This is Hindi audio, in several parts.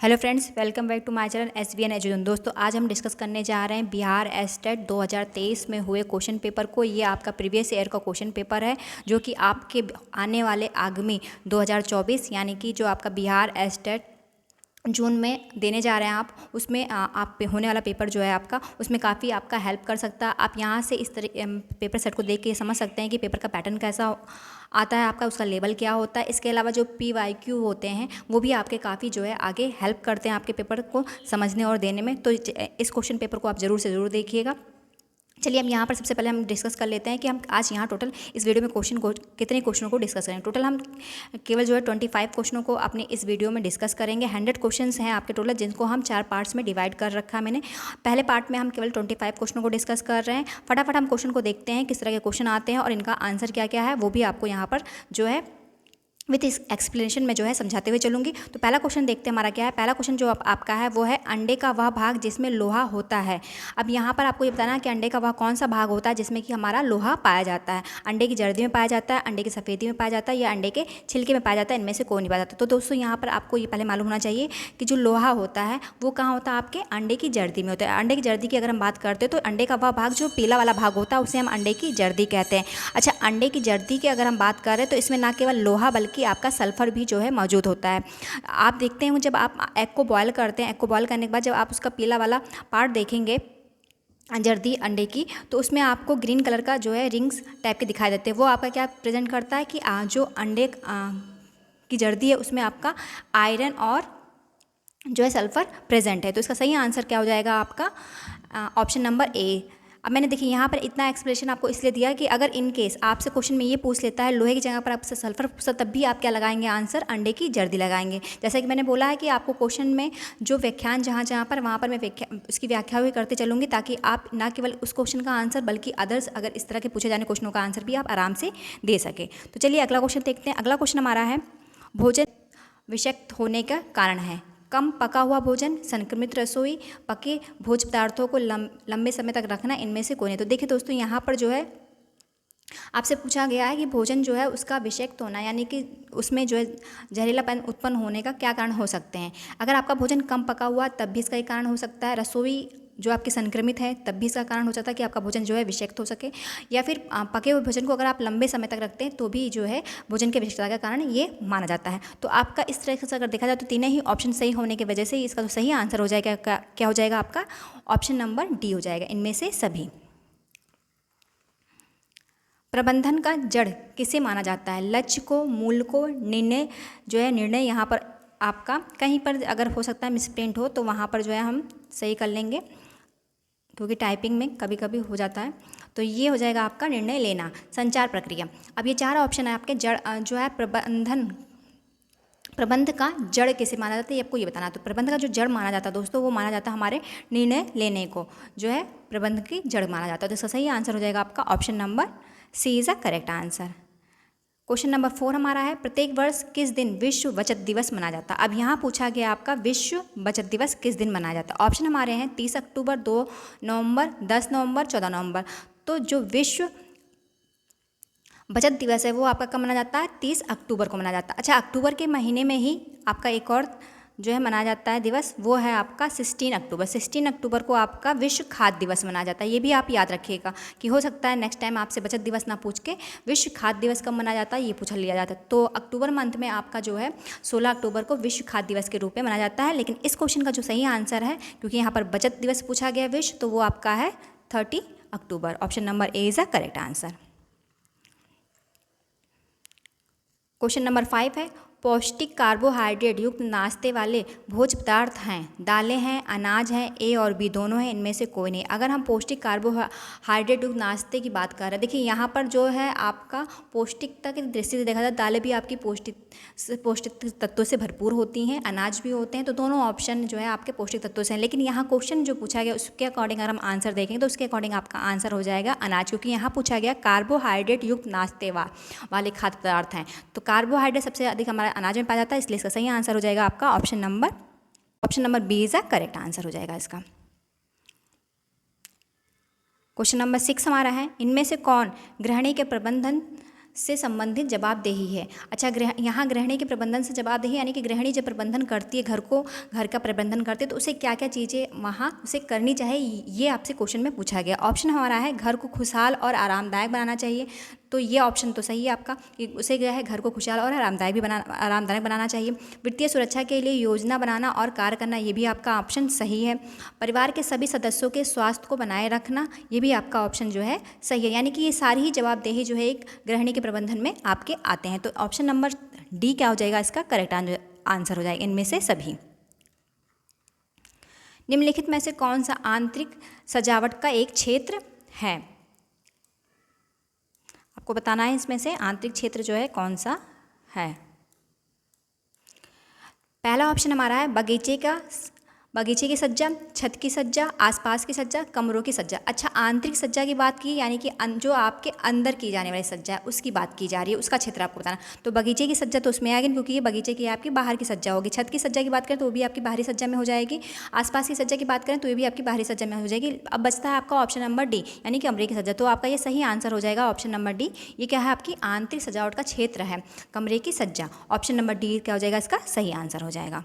Hello friends, welcome back to my channel SVN education. दोस्तों, आज हम डिस्कस करने जा रहे हैं बिहार एस्टेट 2023 में हुए क्वेश्चन पेपर को। ये आपका प्रीवियस ईयर का क्वेश्चन पेपर है जो कि आपके आने वाले आगामी 2024 यानी कि जो आपका बिहार एस्टेट जून में देने जा रहे हैं आप, उसमें आप पे होने वाला पेपर जो है आपका, उसमें काफ़ी आपका हेल्प कर सकता है। आप यहाँ से इस तरह पेपर सेट को देख के समझ सकते हैं कि पेपर का पैटर्न कैसा आता है आपका, उसका लेवल क्या होता है। इसके अलावा जो PYQ होते हैं वो भी आपके काफ़ी जो है आगे हेल्प करते हैं आपके पेपर को समझने और देने में। तो इस क्वेश्चन पेपर को आप ज़रूर से ज़रूर देखिएगा। चलिए हम यहाँ पर सबसे पहले हम डिस्कस कर लेते हैं कि हम आज यहाँ टोटल इस वीडियो में कितने क्वेश्चनों को डिस्कस करेंगे। टोटल हम केवल जो है 25 क्वेश्चनों को अपने इस वीडियो में डिस्कस करेंगे। 100 क्वेश्चंस हैं आपके टोटल, जिनको हम 4 पार्ट्स में डिवाइड कर रखा है मैंने। पहले पार्ट में हम केवल 25 क्वेश्चनों को डिस्कस कर रहे हैं। फटाफट हम क्वेश्चन को देखते हैं किस तरह के क्वेश्चन आते हैं और इनका आंसर क्या क्या है, वो भी आपको यहाँ पर जो है विथ इस एक्सप्लेनेशन में जो है समझाते हुए चलूँगी। तो पहला क्वेश्चन देखते हैं हमारा क्या है। पहला क्वेश्चन जो आपका है वो है अंडे का वह भाग जिसमें लोहा होता है। अब यहाँ पर आपको ये बताना है कि अंडे का वह कौन सा भाग होता है जिसमें कि हमारा लोहा पाया जाता है। अंडे की जर्दी में पाया जाता है, अंडे की सफ़ेदी में पाया जाता है या अंडे के छिलके में पाया जाता है, इनमें से कोई नहीं पाया जाता। तो दोस्तों यहाँ पर आपको ये पहले मालूम होना चाहिए कि जो लोहा होता है वो कहाँ होता है, आपके अंडे की जर्दी में होता है। अंडे की जर्दी की अगर हम बात करते हैं तो अंडे का वह भाग जो पीला वाला भाग होता है उसे हम अंडे की जर्दी कहते हैं। अच्छा, अंडे की जर्दी की अगर हम बात करें तो इसमें ना केवल लोहा बल्कि आपका सल्फर भी जो है मौजूद होता है। आप देखते हैं जब आप एग को बॉयल करते हैं, एग को बॉयल करने के बाद जब आप उसका पीला वाला पार्ट देखेंगे जर्दी अंडे की, तो उसमें आपको ग्रीन कलर का जो है रिंग्स टाइप के दिखाई देते हैं। वो आपका क्या प्रेजेंट करता है कि जो अंडे की जर्दी है उसमें आपका आयरन और जो है सल्फर प्रेजेंट है। तो इसका सही आंसर क्या हो जाएगा आपका ऑप्शन नंबर ए। अब मैंने देखिए यहाँ पर इतना एक्सप्लेनेशन आपको इसलिए दिया कि अगर इन केस आपसे क्वेश्चन में ये पूछ लेता है लोहे की जगह पर आपसे सल्फर पूछता, तब भी आप क्या लगाएंगे आंसर, अंडे की जर्दी लगाएंगे। जैसे कि मैंने बोला है कि आपको क्वेश्चन में जो व्याख्यान जहाँ जहाँ पर वहाँ पर मैं उसकी व्याख्या भी करते चलूँगी, ताकि आप ना केवल उस क्वेश्चन का आंसर बल्कि अदर्स अगर इस तरह के पूछे जाने क्वेश्चनों का आंसर भी आप आराम से दे सके। तो चलिए अगला क्वेश्चन देखते हैं। अगला क्वेश्चन हमारा है भोजन विषाक्त होने का कारण है। कम पका हुआ भोजन, संक्रमित रसोई, पके भोज्य पदार्थों को लंबे समय तक रखना, इनमें से कोई नहीं। तो देखिए दोस्तों, यहाँ पर जो है आपसे पूछा गया है कि भोजन जो है उसका विषाक्त होना यानी कि उसमें जो है जहरीलापन उत्पन्न होने का क्या कारण हो सकते हैं। अगर आपका भोजन कम पका हुआ तब भी इसका एक कारण हो सकता है। रसोई जो आपकी संक्रमित है तब भी इसका कारण हो सकता है कि आपका भोजन जो है विषाक्त हो सके। या फिर पके हुए भोजन को अगर आप लंबे समय तक रखते हैं तो भी जो है भोजन के विषाक्तता का कारण ये माना जाता है। तो आपका इस तरह से अगर देखा जाए तो तीनों ही ऑप्शन सही होने की वजह से इसका तो सही आंसर हो जाएगा क्या हो जाएगा आपका ऑप्शन नंबर डी हो जाएगा, इनमें से सभी। प्रबंधन का जड़ किसे माना जाता है, लक्ष्य को, मूल को, निर्णय जो है निर्णय यहाँ पर आपका कहीं पर अगर हो सकता है मिसप्रिंट हो तो वहाँ पर जो है हम सही कर लेंगे, क्योंकि टाइपिंग में कभी कभी हो जाता है। तो ये हो जाएगा आपका निर्णय लेना, संचार प्रक्रिया। अब ये 4 ऑप्शन है आपके। जड़ जो है प्रबंध का जड़ किसे माना जाता है, ये आपको ये बताना। तो प्रबंध का जो जड़ माना जाता है दोस्तों, वो माना जाता है हमारे निर्णय लेने को जो है प्रबंध की जड़ माना जाता है। तो इसका सही आंसर हो जाएगा आपका option number C is a correct answer. Question number 4 हमारा है प्रत्येक वर्ष किस दिन विश्व बचत दिवस मनाया जाता है। अब यहाँ पूछा गया आपका विश्व बचत दिवस किस दिन मनाया जाता है। ऑप्शन हमारे हैं 30 अक्टूबर, 2 नवंबर, 10 नवंबर, 14 नवंबर। तो जो विश्व बचत दिवस है वो आपका कब मनाया जाता है, 30 अक्टूबर को मनाया जाता है। अच्छा, अक्टूबर के महीने में ही आपका एक और जो है मनाया जाता है दिवस, वो है आपका 16 अक्टूबर। 16 अक्टूबर को आपका विश्व खाद्य दिवस मनाया जाता है। ये भी आप याद रखिएगा कि हो सकता है नेक्स्ट टाइम आपसे बचत दिवस ना पूछ के विश्व खाद्य दिवस कब मनाया जाता है ये पूछा लिया जाता है। तो अक्टूबर मंथ में आपका जो है 16 अक्टूबर को विश्व खाद्य दिवस के रूप में मनाया जाता है। लेकिन इस क्वेश्चन का जो सही आंसर है, क्योंकि यहाँ पर बचत दिवस पूछा गया विश्व, तो वो आपका है 30 अक्टूबर। Option number A is a correct answer. Question number 5 है पौष्टिक कार्बोहाइड्रेट युक्त नाश्ते वाले भोज्य पदार्थ हैं, दालें हैं, अनाज हैं, ए और बी दोनों हैं, इनमें से कोई नहीं। अगर हम पौष्टिक कार्बोहाइड्रेट युक्त नाश्ते की बात कर रहे हैं, देखिए यहाँ पर जो है आपका पौष्टिकता की दृष्टि से देखा जाए दालें भी आपकी पौष्टिक तत्वों से भरपूर होती हैं, अनाज भी होते हैं, तो दोनों ऑप्शन जो है आपके पौष्टिक तत्वों से हैं। लेकिन यहाँ क्वेश्चन जो पूछा गया उसके अकॉर्डिंग अगर हम आंसर देखेंगे तो उसके अकॉर्डिंग आपका आंसर हो जाएगा अनाज, क्योंकि यहाँ पूछा गया कार्बोहाइड्रेट युक्त नाश्ते वाले खाद्य पदार्थ हैं। तो कार्बोहाइड्रेट सबसे अधिक हमारा अनाज में पाया जाता है, इसलिए इसका सही आंसर हो जाएगा आपका option number B is a correct answer हो जाएगा इसका। क्वेश्चन नंबर 6 हमारा है इनमें से कौन गृहिणी के प्रबंधन से संबंधित जवाबदेही है। अच्छा, यहाँ गृहिणी के प्रबंधन से जवाबदेही यानी कि गृहिणी जब प्रबंधन करती है, घर का प्रबंधन करती है, तो उसे क्या क्या चीज़ें वहाँ उसे करनी चाहिए, ये आपसे क्वेश्चन में पूछा गया। ऑप्शन हमारा है घर को खुशहाल और आरामदायक बनाना चाहिए, तो ये ऑप्शन तो सही है आपका कि उसे क्या है, घर को खुशहाल और आरामदायक बनाना चाहिए। वित्तीय सुरक्षा के लिए योजना बनाना और कार्य करना, ये भी आपका ऑप्शन सही है। परिवार के सभी सदस्यों के स्वास्थ्य को बनाए रखना, ये भी आपका ऑप्शन जो है सही है। यानी कि ये सारी ही जवाबदेही जो है एक गृहिणी के प्रबंधन में आपके आते हैं। तो ऑप्शन नंबर डी क्या हो जाएगा, इसका करेक्ट आंसर हो जाएगा इनमें से सभी। निम्नलिखित में से कौन सा आंतरिक सजावट का एक क्षेत्र है? आपको बताना है इसमें से आंतरिक क्षेत्र जो है कौन सा है। पहला ऑप्शन हमारा है बगीचे की सज्जा, छत की सज्जा, आसपास की सज्जा, कमरों की सज्जा। अच्छा, आंतरिक सज्जा की बात की यानी कि जो आपके अंदर की जाने वाली सज्जा है उसकी बात की जा रही है, उसका क्षेत्र आपको बताना। तो बगीचे की सज्जा तो उसमें आएगी क्योंकि ये बगीचे की आपकी बाहर की सज्जा होगी। छत की सज्जा की बात करें तो वो भी आपकी बाहरी सज्जा में हो जाएगी। आसपास की सज्जा की बात करें तो ये भी आपकी बाहरी सज्जा में हो जाएगी। अब बचता है आपका ऑप्शन नंबर डी यानी कि कमरे की सज्जा। तो आपका ये सही आंसर हो जाएगा ऑप्शन नंबर डी। ये क्या है, आपकी आंतरिक सजावट का क्षेत्र है, कमरे की सज्जा। ऑप्शन नंबर डी क्या हो जाएगा, इसका सही आंसर हो जाएगा।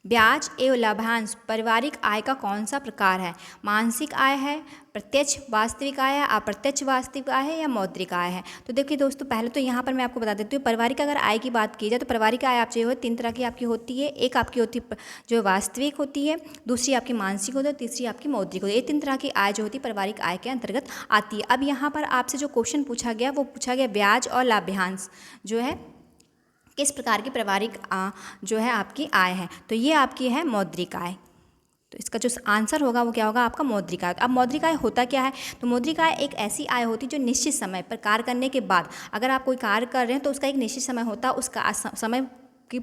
ब्याज एवं लाभांश पारिवारिक आय का कौन सा प्रकार है? मासिक आय है, प्रत्यक्ष वास्तविक आय है, अप्रत्यक्ष वास्तविक आय है या मौद्रिक आय है? तो देखिए दोस्तों, पहले तो यहाँ पर मैं आपको बता देती हूँ, पारिवारिक अगर आय की बात की जाए तो पारिवारिक आय आप जो है 3 तरह की आपकी होती है। एक आपकी होती है जो वास्तविक होती है, दूसरी आपकी मानसिक होती है, तीसरी आपकी मौद्रिक होती है। ये 3 तरह की आय जो होती है पारिवारिक आय के अंतर्गत आती है। अब यहाँ पर आपसे जो क्वेश्चन पूछा गया वो पूछा गया ब्याज और लाभांश जो है किस प्रकार की पारिवारिक जो है आपकी आय है, तो ये आपकी है मौद्रिक आय। तो इसका जो आंसर होगा वो क्या होगा, आपका मौद्रिक आय। अब मौद्रिक आय होता क्या है, तो मौद्रिक आय एक ऐसी आय होती है जो निश्चित समय पर कार्य करने के बाद, अगर आप कोई कार्य कर रहे हैं तो उसका एक निश्चित समय होता है, उसका समय की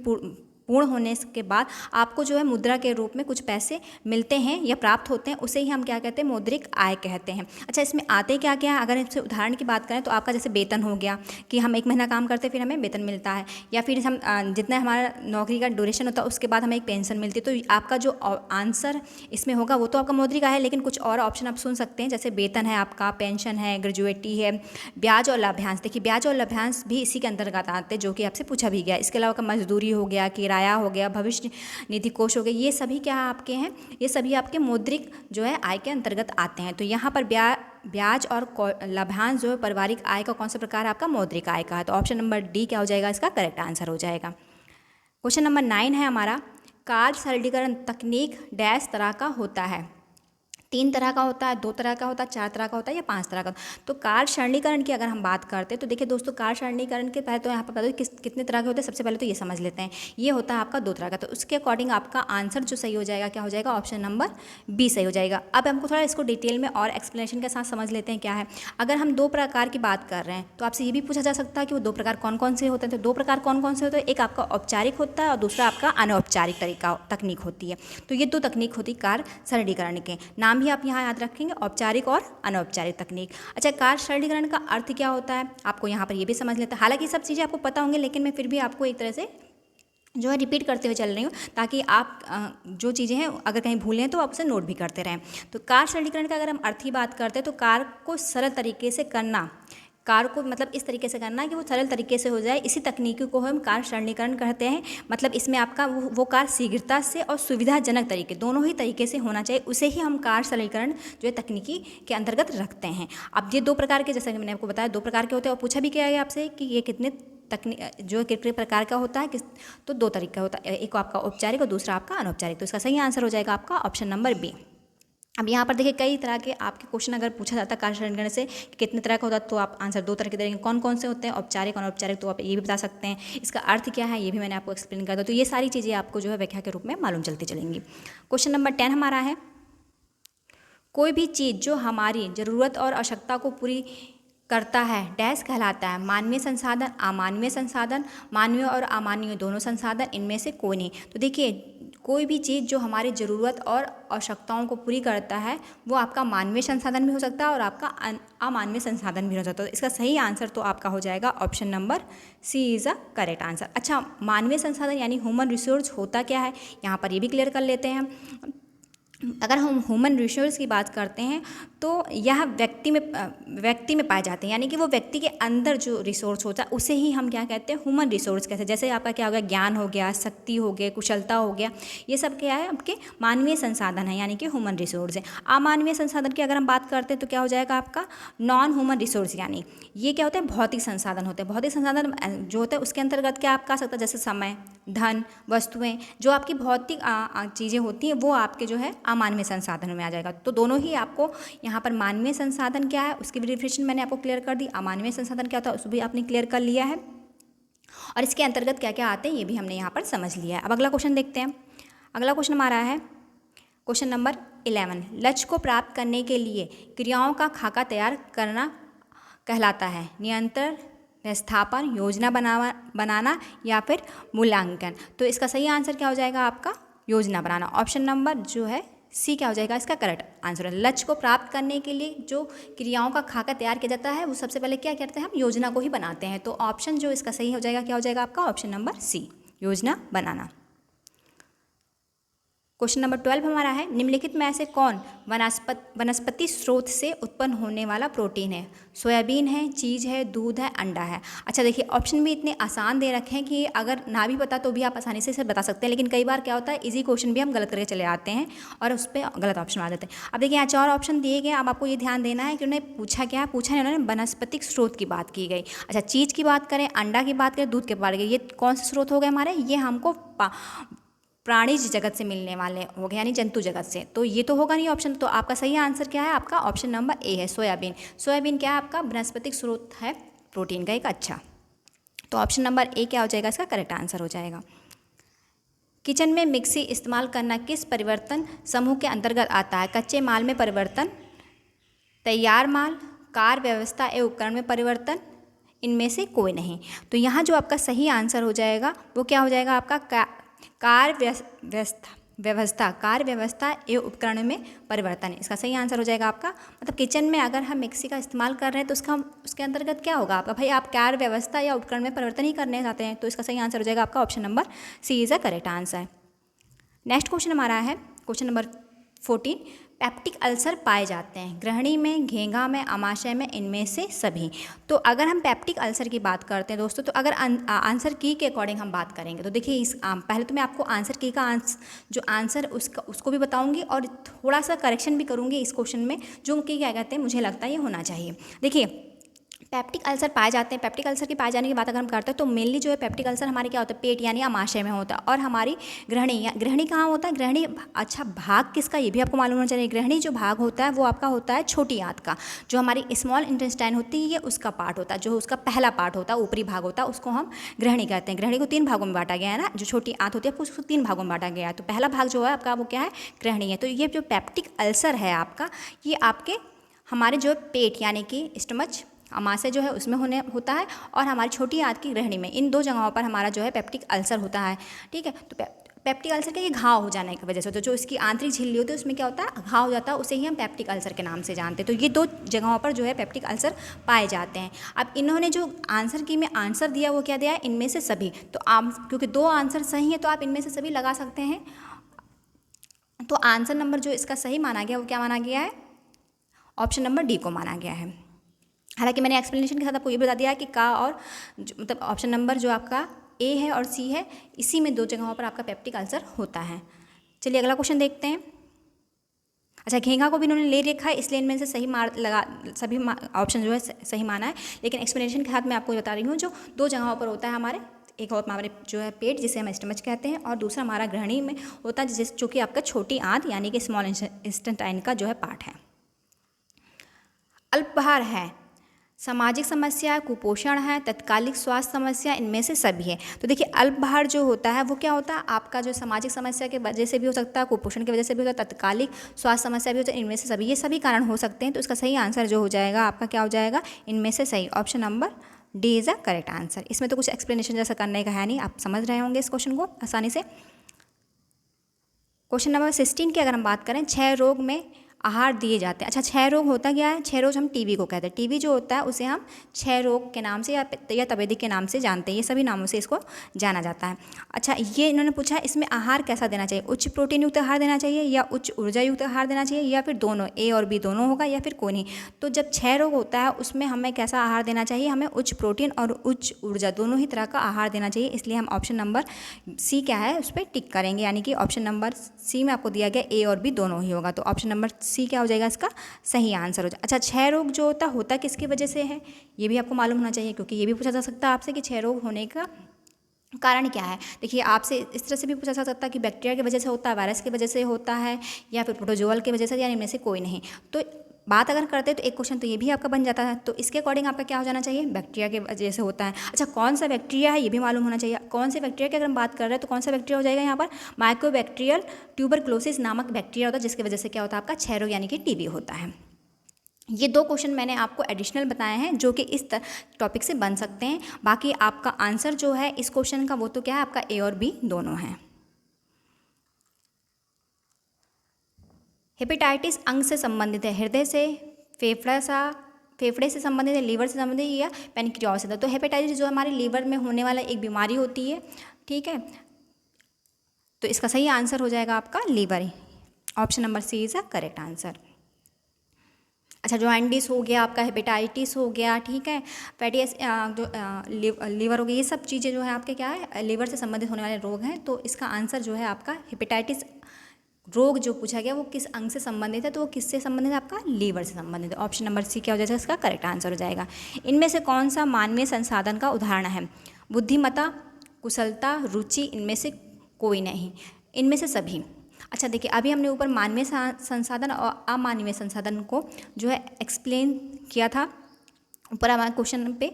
पूर्ण होने के बाद आपको जो है मुद्रा के रूप में कुछ पैसे मिलते हैं या प्राप्त होते हैं, उसे ही हम क्या कहते हैं, मौद्रिक आय कहते हैं। अच्छा, इसमें आते क्या क्या है, अगर इससे उदाहरण की बात करें तो आपका जैसे वेतन हो गया कि हम 1 महीना काम करते हैं फिर हमें वेतन मिलता है, या फिर हम जितना हमारा नौकरी का ड्यूरेशन होता है उसके बाद हमें एक पेंशन मिलती है। तो आपका जो आंसर इसमें होगा वो तो आपका मौद्रिक आय है, लेकिन कुछ और ऑप्शन आप सुन सकते हैं, जैसे वेतन है आपका, पेंशन है, ग्रेजुएटी है, ब्याज और लाभांश। देखिए ब्याज और लाभांश भी इसी के अंतर्गत आते हैं जो कि आपसे पूछा भी गया। इसके अलावा मजदूरी हो गया, किराया हो गया, भविष्य निधि कोष हो गया, ये सभी क्या आपके हैं, ये सभी आपके मौद्रिक जो है आय के अंतर्गत आते हैं। तो यहाँ पर ब्याज और लाभांश जो है पारिवारिक आय का कौन सा प्रकार है, आपका मौद्रिक आय का है। तो ऑप्शन नंबर डी क्या हो जाएगा, इसका करेक्ट आंसर हो जाएगा। क्वेश्चन नंबर 9 है हमारा, कार्य सरलीकरण तकनीक डैश तरह का होता है? 3 तरह का होता है, 2 तरह का होता है, 4 तरह का होता है या 5 तरह का। तो कार्य सरलीकरण की अगर हम बात करते हैं तो देखिए दोस्तों, कार्य सरलीकरण के पहले तो यहाँ पर बता दो कितने तरह के होते हैं। सबसे पहले तो ये समझ लेते हैं, ये होता है आपका 2 तरह का। तो उसके अकॉर्डिंग आपका आंसर जो सही हो जाएगा क्या हो जाएगा, ऑप्शन नंबर बी सही हो जाएगा। अब हमको थोड़ा इसको डिटेल में और एक्सप्लेनेशन के साथ समझ लेते हैं क्या है। अगर हम 2 प्रकार की बात कर रहे हैं तो आपसे ये भी पूछा जा सकता है कि वो 2 प्रकार कौन कौन से होते हैं। तो 2 प्रकार कौन कौन से होते हैं, एक आपका औपचारिक होता है और दूसरा आपका अनौपचारिक तकनीक होती है। तो ये 2 तकनीक होती है कार्य सरलीकरण के, नाम भी आप यहाँ याद रखें, औपचारिक और अनौपचारिक तकनीक। अच्छा, कार्य सरलीकरण का अर्थ क्या होता है, आपको यहाँ पर ये भी समझ लेते हैं। हालांकि सब चीज़ें आपको पता होंगी, लेकिन मैं फिर भी आपको एक तरह से जो है रिपीट करते हुए चल रही हूँ, ताकि आप जो चीज़ें हैं अगर कहीं भूलें तो आप उसे नोट भी करते रहें। तो कार्य सरलीकरण का अगर हम अर्थ की बात करते हैं तो कार्य को सरल तरीके से करना, कार्य को मतलब इस तरीके से करना कि वो सरल तरीके से हो जाए, इसी तकनीकी को हम कार्य सरलीकरण कहते हैं। मतलब इसमें आपका वो कार्य शीघ्रता से और सुविधाजनक तरीके, दोनों ही तरीके से होना चाहिए, उसे ही हम कार्य सरलीकरण जो है तकनीकी के अंतर्गत रखते हैं। अब ये 2 प्रकार के, जैसे कि मैंने आपको बताया 2 प्रकार के होते हैं, और पूछा भी क्या है आपसे कि ये कितने जो कितने प्रकार का होता है, तो 2 तरीके का होता है, एक आपका औपचारिक और दूसरा आपका अनौपचारिक। तो इसका सही आंसर हो जाएगा आपका ऑप्शन नंबर बी। अब यहाँ पर देखिए कई तरह के आपके क्वेश्चन अगर पूछा जाता है कार्य सरलीकरण से कि कितने तरह का होता है, तो आप आंसर 2 तरह के देंगे। कौन कौन से होते हैं, औपचारिक और अनौपचारिक, तो आप ये भी बता सकते हैं। इसका अर्थ क्या है ये भी मैंने आपको एक्सप्लेन कर दिया। तो ये सारी चीज़ें आपको जो है व्याख्या के रूप में मालूम चलती चलेंगी। क्वेश्चन नंबर 10 हमारा है, कोई भी चीज़ जो हमारी ज़रूरत और आवश्यकता को पूरी करता है डैश कहलाता है? मानवीय संसाधन, अमानवीय संसाधन, मानवीय और अमानवीय दोनों संसाधन, इनमें से कोई नहीं। तो देखिए कोई भी चीज़ जो हमारी ज़रूरत और आवश्यकताओं को पूरी करता है वो आपका मानवीय संसाधन भी हो सकता है और आपका अमानवीय संसाधन भी हो सकता है। तो इसका सही आंसर तो आपका हो जाएगा option number C is a correct answer. अच्छा, मानवीय संसाधन यानी ह्यूमन रिसोर्स होता क्या है, यहाँ पर ये भी क्लियर कर लेते हैं हम। अगर हम ह्यूमन रिसोर्स की बात करते हैं तो यह व्यक्ति में पाए जाते हैं, यानी कि वो व्यक्ति के अंदर जो रिसोर्स होता है उसे ही हम क्या कहते हैं, ह्यूमन रिसोर्स कहते हैं। जैसे आपका क्या हो गया, ज्ञान हो गया, शक्ति हो गया, कुशलता हो गया, ये सब क्या है, आपके मानवीय संसाधन है, यानी कि ह्यूमन रिसोर्स है। अमानवीय संसाधन की अगर हम बात करते हैं तो क्या हो जाएगा आपका नॉन ह्यूमन रिसोर्स, यानी ये क्या होता है, भौतिक संसाधन होते हैं। भौतिक संसाधन जो होता है उसके अंतर्गत क्या आपका आ सकता है, जैसे समय, धन, वस्तुएं, जो आपकी भौतिक चीज़ें होती हैं वो आपके जो है अमानवीय संसाधनों में आ जाएगा। तो दोनों ही आपको यहाँ पर मानवीय संसाधन क्या है उसकी भी डेफिनेशन मैंने आपको क्लियर कर दी, अमानवीय संसाधन क्या होता है उसको भी आपने क्लियर कर लिया है, और इसके अंतर्गत क्या क्या आते हैं ये भी हमने यहाँ पर समझ लिया है। अब अगला क्वेश्चन देखते हैं। अगला क्वेश्चन हमारा है क्वेश्चन नंबर 11। लक्ष्य को प्राप्त करने के लिए क्रियाओं का खाका तैयार करना कहलाता है नियंत्रण, व्यवस्थापन, योजना बनाना या फिर मूल्यांकन। तो इसका सही आंसर क्या हो जाएगा आपका योजना बनाना। ऑप्शन नंबर जो है सी क्या हो जाएगा इसका करेक्ट आंसर है। लक्ष्य को प्राप्त करने के लिए जो क्रियाओं का खाका तैयार किया जाता है वो सबसे पहले क्या करते हैं, हम योजना को ही बनाते हैं। तो ऑप्शन जो इसका सही हो जाएगा क्या हो जाएगा आपका ऑप्शन नंबर सी, योजना बनाना। क्वेश्चन नंबर 12 हमारा है निम्नलिखित में ऐसे कौन वनस्पति स्रोत से उत्पन्न होने वाला प्रोटीन है। सोयाबीन है, चीज़ है, दूध है, अंडा है। अच्छा देखिए ऑप्शन भी इतने आसान दे रखे हैं कि अगर ना भी पता तो भी आप आसानी से इसे बता सकते हैं, लेकिन कई बार क्या होता है इजी क्वेश्चन भी हम गलत करके चले आते हैं और उस पर गलत ऑप्शन आ जाते हैं। अब देखिए यहाँ 4 ऑप्शन दिए गए, अब आपको ये ध्यान देना है कि उन्होंने पूछा क्या पूछा है, उन्होंने वनस्पतिक स्रोत की बात की गई। अच्छा चीज़ की बात करें, अंडा की बात करें, दूध की बात करें, ये कौन से स्रोत हो गए हमारे, ये हमको प्राणी जगत से मिलने वाले हो गए, यानी जंतु जगत से। तो ये तो होगा नहीं ऑप्शन, तो आपका सही आंसर क्या है, आपका ऑप्शन नंबर ए है सोयाबीन। सोयाबीन क्या है आपका वनस्पतिक स्रोत है प्रोटीन का एक। अच्छा तो ऑप्शन नंबर ए क्या हो जाएगा इसका करेक्ट आंसर हो जाएगा। किचन में मिक्सी इस्तेमाल करना किस परिवर्तन समूह के अंतर्गत आता है। कच्चे माल में परिवर्तन, तैयार माल, कार्य व्यवस्था एवं उपकरण में परिवर्तन, इनमें से कोई नहीं। तो यहाँ जो आपका सही आंसर हो जाएगा वो क्या हो जाएगा आपका कार्य व्यवस्था एवं उपकरण में परिवर्तन। इसका सही आंसर हो जाएगा आपका, मतलब किचन में अगर हम मिक्सी का इस्तेमाल कर रहे हैं तो उसके अंतर्गत क्या होगा आपका, भाई आप कार्य व्यवस्था या उपकरण में परिवर्तन ही करने चाहते हैं। तो इसका सही आंसर हो जाएगा आपका option number C is a correct answer. Next question हमारा है क्वेश्चन नंबर 14। पेप्टिक अल्सर पाए जाते हैं ग्रहणी में, घेंघा में, आमाशय में, इनमें से सभी। तो अगर हम पेप्टिक अल्सर की बात करते हैं दोस्तों, तो अगर आंसर की के अकॉर्डिंग हम बात करेंगे तो देखिए इस पहले तो मैं आपको आंसर की का जो आंसर उसको भी बताऊंगी और थोड़ा सा करेक्शन भी करूंगी इस क्वेश्चन में, जो कि क्या कहते हैं मुझे लगता है ये होना चाहिए। देखिए पेप्टिक अल्सर पाए जाते हैं, पेप्टिक अल्सर के पाए जाने की बात अगर हम करते हैं तो मेनली जो है पेप्टिक अल्सर हमारे क्या होता है पेट यानी आमाशय में होता है, और हमारी ग्रहणी कहाँ होता है, ग्रहणी अच्छा भाग किसका ये भी आपको मालूम होना चाहिए। ग्रहणी जो भाग होता है वो आपका होता है छोटी आंत का, जो हमारी स्मॉल इंटेस्टाइन होती है ये उसका पार्ट होता है, जो उसका पहला पार्ट होता है ऊपरी भाग होता है उसको हम ग्रहणी कहते हैं। ग्रहणी को 3 भागों में बांटा गया है ना, जो छोटी आंत होती है उसको 3 भागों में बांटा गया है। तो पहला भाग जो है आपका वो क्या है ग्रहणी है। तो ये जो पेप्टिक अल्सर है आपका ये आपके हमारे जो पेट यानी कि स्टमच आमाशय जो है उसमें होता है, और हमारी छोटी आंत की ग्रहणी में, इन 2 जगहों पर हमारा जो है पेप्टिक अल्सर होता है। ठीक है, तो पेप्टिक अल्सर का ये घाव हो जाने की वजह से, तो जो इसकी आंतरिक झिल्ली होती है उसमें क्या होता है घाव हो जाता है, उसे ही हम पेप्टिक अल्सर के नाम से जानते हैं। तो ये 2 जगहों पर जो है पेप्टिक अल्सर पाए जाते हैं। अब इन्होंने जो आंसर की में आंसर दिया वो क्या दिया है, इनमें से सभी। तो आप क्योंकि 2 आंसर सही हैं तो आप इनमें से सभी लगा सकते हैं। तो आंसर नंबर जो इसका सही माना गया वो क्या माना गया है, ऑप्शन नंबर डी को माना गया है। हालांकि मैंने एक्सप्लेनेशन के साथ आपको ये बता दिया कि का और मतलब ऑप्शन नंबर जो आपका ए है और सी है इसी में 2 जगहों पर आपका पेप्टिक अल्सर होता है। चलिए अगला क्वेश्चन देखते हैं। अच्छा घेंघा को भी इन्होंने ले रखा है इसलिए इनमें से सही सभी ऑप्शन जो है सही माना है, लेकिन एक्सप्लेनेशन के साथ मैं आपको बता रही हूँ जो 2 जगहों पर होता है हमारे, एक और हमारे जो है पेट जिसे हम स्टमच कहते हैं, और दूसरा हमारा ग्रहणी में होता है जो कि आपका छोटी आंत यानी कि स्मॉल इंटेस्टाइन का जो है पार्ट है। अल्पाहार है, सामाजिक समस्या, कुपोषण है, तत्कालिक स्वास्थ्य समस्या, इनमें से सभी है। तो देखिए अल्पाहार जो होता है वो क्या होता है आपका जो सामाजिक समस्या के वजह से भी हो सकता है, कुपोषण की वजह से भी होता है, तत्कालिक स्वास्थ्य समस्या भी होता है, इनमें से सभी, ये सभी कारण हो सकते हैं। तो इसका सही आंसर जो हो जाएगा आपका क्या हो जाएगा, इनमें से सही option number D is a correct answer. इसमें तो कुछ एक्सप्लेनेशन जैसा करने का है नहीं, आप समझ रहे होंगे इस क्वेश्चन को आसानी से। क्वेश्चन नंबर 16 की अगर हम बात करें 6 रोग में आहार दिए जाते हैं। अच्छा, क्षय रोग होता क्या है? क्षय रोग हम टीबी को कहते हैं। टीबी जो होता है उसे हम क्षय रोग के नाम से या तपेदिक के नाम से जानते हैं। ये सभी नामों से इसको जाना जाता है। अच्छा, ये इन्होंने पूछा इसमें आहार कैसा देना चाहिए? उच्च प्रोटीन युक्त आहार देना चाहिए या उच्च ऊर्जा युक्त आहार देना चाहिए या फिर दोनों, ए और बी दोनों होगा या फिर कोई नहीं। तो जब क्षय रोग होता है उसमें हमें कैसा आहार देना चाहिए? हमें उच्च प्रोटीन और उच्च ऊर्जा दोनों ही तरह का आहार देना चाहिए। इसलिए हम ऑप्शन नंबर सी क्या है उस पर टिक करेंगे, यानी कि ऑप्शन नंबर सी में आपको दिया गया ए और बी दोनों ही होगा। तो ऑप्शन नंबर सी क्या हो जाएगा? इसका सही आंसर हो जाएगा। अच्छा, क्षय रोग जो होता किसकी वजह से है? ये भी आपको मालूम होना चाहिए, क्योंकि ये भी पूछा जा सकता है आपसे कि क्षय रोग होने का कारण क्या है। देखिए, आपसे इस तरह से भी पूछा जा सकता है कि बैक्टीरिया की वजह से होता है, वायरस की वजह से होता है या फिर प्रोटोजोअल की वजह से, यानी इनमें से कोई नहीं। तो बात अगर करते हैं तो एक क्वेश्चन तो ये भी आपका बन जाता है। तो इसके अकॉर्डिंग आपका क्या हो जाना चाहिए? बैक्टीरिया की वजह से होता है। अच्छा, कौन सा बैक्टीरिया है ये भी मालूम होना चाहिए। कौन से बैक्टीरिया की अगर हम बात कर रहे हैं तो कौन सा बैक्टीरिया हो जाएगा यहाँ पर? माइकोबैक्टीरियल ट्यूबरक्लोसिस नामक बैक्टीरिया होता है, जिसकी वजह से क्या होता है? आपका क्षय रोग यानी कि टीबी होता है। ये 2 क्वेश्चन मैंने आपको एडिशनल बताए हैं जो कि इस टॉपिक से बन सकते हैं। बाकी आपका आंसर जो है इस क्वेश्चन का वो तो क्या है? आपका ए और बी दोनों हैं। हेपेटाइटिस अंग से संबंधित है, हृदय से, फेफड़े से संबंधित है, लीवर से संबंधित है या पैनक्रियाज से? तो हेपेटाइटिस जो हमारे लीवर में होने वाला एक बीमारी होती है, ठीक है। तो इसका सही आंसर हो जाएगा आपका liver. Option number C is a correct answer. अच्छा, जॉइंडिस हो गया, आपका हेपेटाइटिस हो गया, ठीक है, फैटी जो लीवर हो गया, ये सब चीज़ें जो है आपके क्या है? लीवर से संबंधित होने वाले रोग हैं। तो इसका आंसर जो है आपका हेपेटाइटिस रोग जो पूछा गया वो किस अंग से संबंधित है? तो वो किससे संबंधित है? आपका लीवर से संबंधित है। ऑप्शन नंबर सी क्या हो जाएगा? इसका करेक्ट आंसर हो जाएगा। इनमें से कौन सा मानवीय संसाधन का उदाहरण है? बुद्धिमत्ता, कुशलता, रुचि, इनमें से कोई नहीं, इनमें से सभी। अच्छा, देखिए, अभी हमने ऊपर मानवीय संसाधन और अमानवीय संसाधन को जो है एक्सप्लेन किया था ऊपर हमारे क्वेश्चन पे।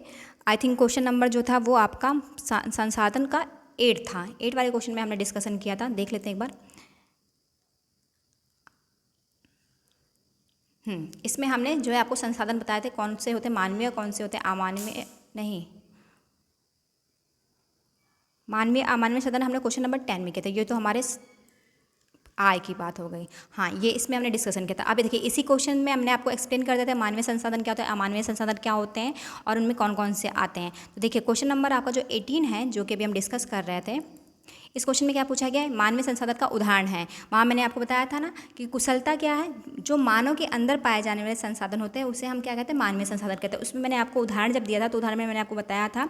आई थिंक क्वेश्चन नंबर जो था वो आपका संसाधन का 8 था। 8 वाले क्वेश्चन में हमने डिस्कशन किया था, देख लेते हैं एक बार। इसमें हमने जो है आपको संसाधन बताए थे कौन से होते हैं मानवीय, कौन से होते हैं अमानवीय, नहीं, मानवीय अमानवीय संसाधन हमने क्वेश्चन नंबर 10 में किए थे। ये तो हमारे आय की बात हो गई। हाँ, ये इसमें हमने डिस्कशन किया था। अभी देखिए, इसी क्वेश्चन में हमने आपको एक्सप्लेन कर दिया था मानवीय संसाधन क्या होता है, अमानवीय संसाधन क्या होते हैं और उनमें कौन कौन से आते हैं। तो देखिए, क्वेश्चन नंबर आपका जो 18 है, जो कि अभी हम डिस्कस कर रहे थे, इस क्वेश्चन में क्या पूछा गया है? मानवीय संसाधन का उदाहरण है। वहाँ मैंने आपको बताया था ना कि कुशलता क्या है? जो मानव के अंदर पाए जाने वाले संसाधन होते हैं उसे हम क्या कहते हैं? मानवीय संसाधन कहते हैं। उसमें मैंने आपको उदाहरण जब दिया था तो उदाहरण में मैंने आपको बताया था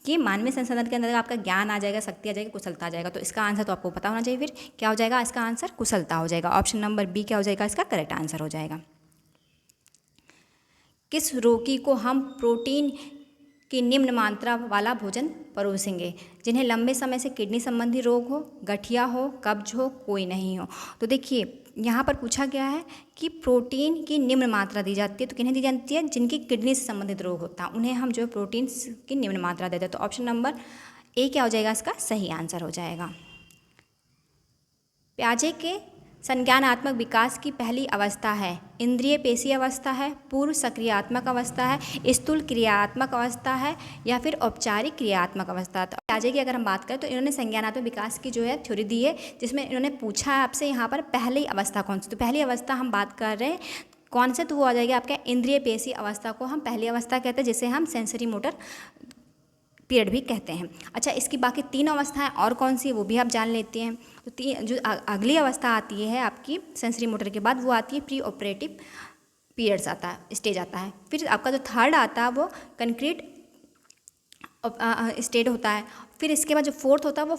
कि मानवीय संसाधन के अंदर आपका ज्ञान आ जाएगा, शक्ति आ जाएगी, कुशलता आ जाएगा। तो इसका आंसर तो आपको पता होना चाहिए। फिर क्या हो जाएगा? इसका आंसर कुशलता हो जाएगा। ऑप्शन नंबर बी क्या हो जाएगा? इसका करेक्ट आंसर हो जाएगा। किस रोगी को हम प्रोटीन की निम्न मात्रा वाला भोजन परोसेंगे? जिन्हें लंबे समय से किडनी संबंधी रोग हो, गठिया हो, कब्ज हो, कोई नहीं हो। तो देखिए, यहाँ पर पूछा गया है कि प्रोटीन की निम्न मात्रा दी जाती है। तो किन्हें दी जाती है? जिनकी किडनी से संबंधित रोग होता है उन्हें हम जो है प्रोटीन की निम्न मात्रा देते हैं। तो ऑप्शन नंबर ए क्या हो जाएगा? इसका सही आंसर हो जाएगा। प्याजे के संज्ञानात्मक विकास की पहली अवस्था है इंद्रिय पेशी अवस्था है, पूर्व सक्रियात्मक अवस्था है, स्थूल क्रियात्मक अवस्था है या फिर औपचारिक क्रियात्मक अवस्था। तो प्याजे की अगर हम बात करें तो इन्होंने संज्ञानात्मक विकास की जो है थ्योरी दी है, जिसमें इन्होंने पूछा है आपसे यहाँ पर पहली अवस्था कौन सी। तो पहली अवस्था हम बात कर रहे हैं कौन से, तो वो आ जाएगा आपका इंद्रिय पेशी अवस्था को हम पहली अवस्था कहते हैं, जिसे हम सेंसरी मोटर पीरियड भी कहते हैं। अच्छा, इसकी बाकी 3 अवस्थाएं और कौन सी है वो भी आप जान लेते हैं। तो जो अगली अवस्था आती है आपकी सेंसरी मोटर के बाद, वो आती है प्री ऑपरेटिव पीरियड्स आता है, स्टेज आता है। फिर आपका जो थर्ड आता है वो कंक्रीट स्टेज होता है। फिर इसके बाद जो फोर्थ होता है वो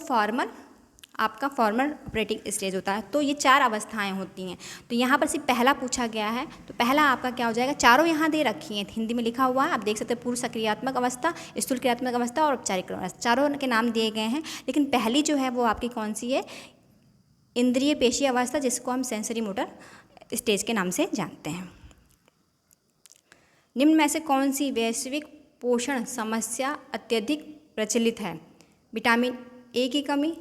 आपका फॉर्मल ऑपरेटिंग स्टेज होता है। तो ये 4 अवस्थाएं होती हैं। तो यहाँ पर सिर्फ पहला पूछा गया है, तो पहला आपका क्या हो जाएगा? चारों यहाँ दे रखी हैं, हिंदी में लिखा हुआ है, आप देख सकते हैं। पूर्व सक्रियात्मक अवस्था, स्थूल क्रियात्मक अवस्था और औपचारिक अवस्था, चारों के नाम दिए गए हैं। लेकिन पहली जो है वो आपकी कौन सी है? इंद्रिय पेशी अवस्था, जिसको हम सेंसरी मोटर स्टेज के नाम से जानते हैं। निम्न में से कौन सी वैश्विक पोषण समस्या अत्यधिक प्रचलित है? विटामिन ए की कमी।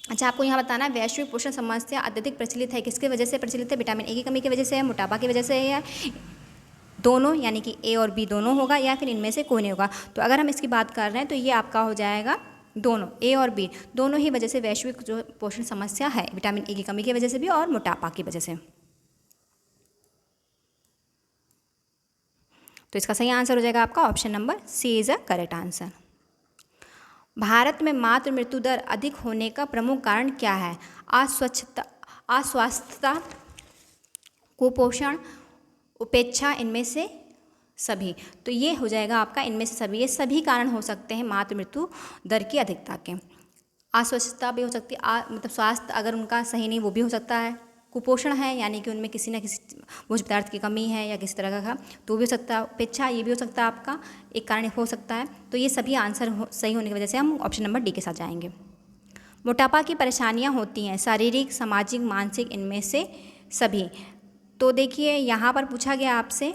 अच्छा, आपको यहाँ बताना है वैश्विक पोषण समस्या अत्यधिक प्रचलित है, किसकी वजह से प्रचलित है? विटामिन ए की कमी की वजह से है, मोटापा की वजह से है, या दोनों, यानी कि ए और बी दोनों होगा, या फिर इनमें से कोई नहीं होगा। तो अगर हम इसकी बात कर रहे हैं तो ये आपका हो जाएगा दोनों, ए और बी दोनों ही वजह से वैश्विक जो पोषण समस्या है, विटामिन ए की कमी की वजह से भी और मोटापा की वजह से। तो इसका सही आंसर हो जाएगा आपका option number C is a correct answer. भारत में मातृ मृत्यु दर अधिक होने का प्रमुख कारण क्या है? अस्वस्थता, कुपोषण, उपेक्षा, इनमें से सभी। तो ये हो जाएगा आपका इनमें से सभी। ये सभी कारण हो सकते हैं मातृ मृत्यु दर की अधिकता के। अस्वस्थता भी हो सकती है, मतलब स्वास्थ्य अगर उनका सही नहीं वो भी हो सकता है। कुपोषण है यानी कि उनमें किसी न किसी भोज्य पदार्थ की कमी है या किसी तरह का, तो भी हो सकता है। उपेक्षा ये भी हो सकता है आपका एक कारण हो सकता है। तो ये सभी आंसर सही होने की वजह से हम ऑप्शन नंबर डी के साथ जाएंगे। मोटापा की परेशानियां होती हैं शारीरिक, सामाजिक, मानसिक, इनमें से सभी। तो देखिए यहाँ पर पूछा गया आपसे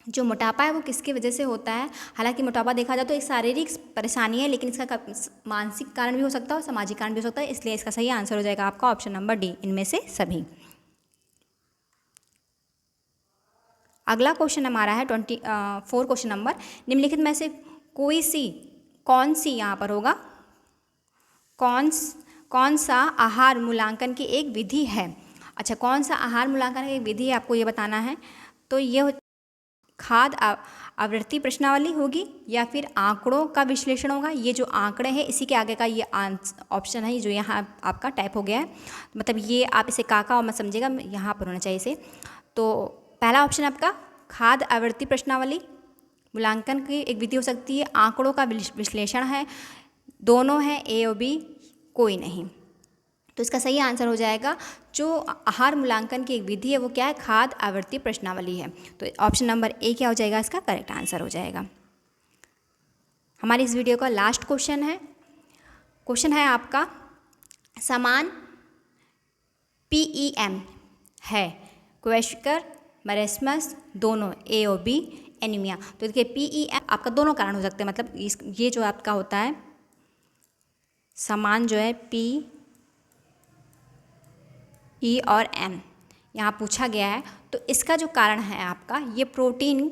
जो मोटापा है वो किसकी वजह से होता है। हालांकि मोटापा देखा जाए तो एक शारीरिक परेशानी है, लेकिन इसका मानसिक कारण भी हो सकता है और सामाजिक कारण भी हो सकता है, इसलिए इसका सही आंसर हो जाएगा आपका ऑप्शन नंबर डी, इनमें से सभी। अगला क्वेश्चन हमारा है 24 क्वेश्चन नंबर। निम्नलिखित में से कौन सी यहाँ पर होगा, कौन सा आहार मूल्यांकन की एक विधि है? अच्छा, कौन सा आहार मूल्यांकन की एक विधि है आपको ये बताना है। तो ये खाद्य आवृत्ति प्रश्नावली होगी या फिर आंकड़ों का विश्लेषण होगा। ये जो आंकड़े हैं इसी के आगे का ये ऑप्शन है जो यहाँ आपका टाइप हो गया है, मतलब ये आप इसे काका और मत समझिएगा, यहाँ पर होना चाहिए इसे। तो पहला ऑप्शन आपका खाद्य आवृत्ति प्रश्नावली मूल्यांकन की एक विधि हो सकती है, आंकड़ों का विश्लेषण है, दोनों हैं ए और बी, कोई नहीं। तो इसका सही आंसर हो जाएगा जो आहार मूल्यांकन की एक विधि है वो क्या है, खाद्य आवृत्ति प्रश्नावली है। तो ऑप्शन नंबर ए क्या हो जाएगा, इसका करेक्ट आंसर हो जाएगा। हमारी इस वीडियो का लास्ट क्वेश्चन है आपका समान PEM है, क्वेश्कर, मरेस्मस, दोनों ए और बी, एनीमिया। तो देखिए PEM आपका दोनों कारण हो सकते हैं, मतलब ये जो आपका होता है समान जो है P, E और M यहाँ पूछा गया है, तो इसका जो कारण है आपका ये प्रोटीन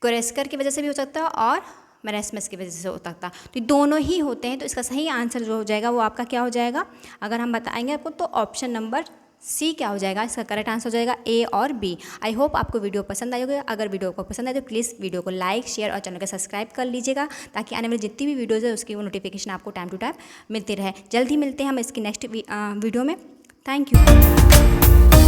क्वेश्कर की वजह से भी हो सकता है और मरेस्मस की वजह से हो सकता है। तो दोनों ही होते हैं, तो इसका सही आंसर जो हो जाएगा वो आपका क्या हो जाएगा, अगर हम बताएंगे आपको तो ऑप्शन नंबर सी क्या हो जाएगा, इसका करेक्ट आंसर हो जाएगा ए और बी। आई होप आपको वीडियो पसंद आई होगी। अगर वीडियो को पसंद आए तो प्लीज़ वीडियो को लाइक, शेयर और चैनल को सब्सक्राइब कर लीजिएगा, ताकि आने वाली जितनी भी वीडियोज़ है उसकी वो नोटिफिकेशन आपको टाइम टू टाइम मिलती रहे। जल्द ही मिलते हैं हम इसकी नेक्स्ट वीडियो में। Thank you.